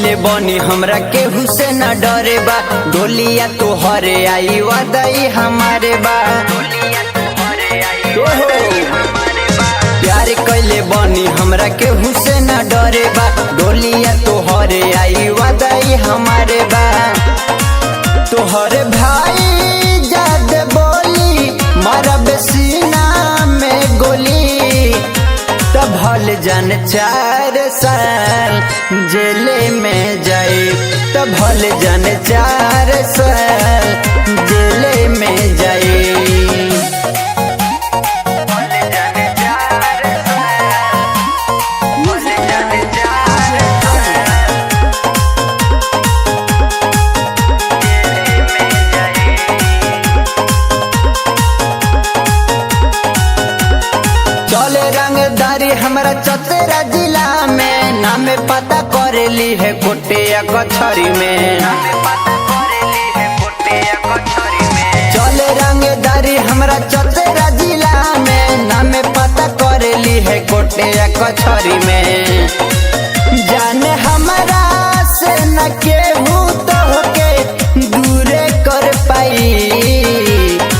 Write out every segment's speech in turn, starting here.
कैले बनी हमरा केहू से न डरे बा। डोलिया तोहरे आई वादई हमारे बा। प्यार कैले बनी हमरा केहू से न डरे बा। डोलिया तोहरे आई वादई हमारे बा। तोहरे भाई जाद बोली मारा बेसीना में गोली। तब भल जन 4 साल जेले में जाए। तब भल जन 4 साल जेले में जाए। चले रंगदारी हमारा चतरा जिला में। नाम पता करेली है कोटिया कचहरी में। चले रंगदारी हमारा चतरा जिला में। नाम पता करेली है कोटिया कचहरी में। जाने हमारा से न केहू तो होके दूरे कर पाई।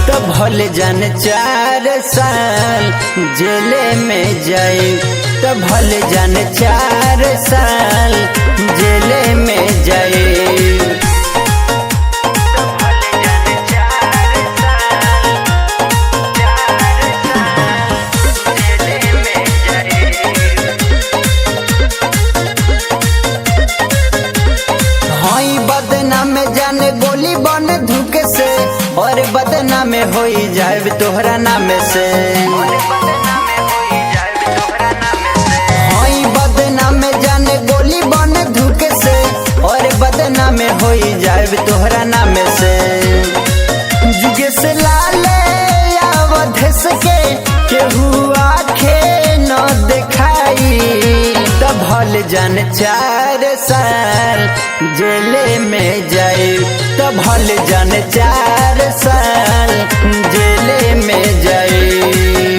तो भल जन 4 साल जेले में जाए। तो भल जन 4 साल जेले में जाए। बदनाम जाने गोली बन धुके से। और बदनाम हो जाए तोहरा नाम से। हई बदनाम जाने गोली बन धुके से। और बदनाम हो जाए तोहरा नाम से। जुगे से लाले अवधेश के केहू आखे न दिखाई। तब भल जन 4 साल जेले में जाए। तब भल जन 4 साल जेले में जाए।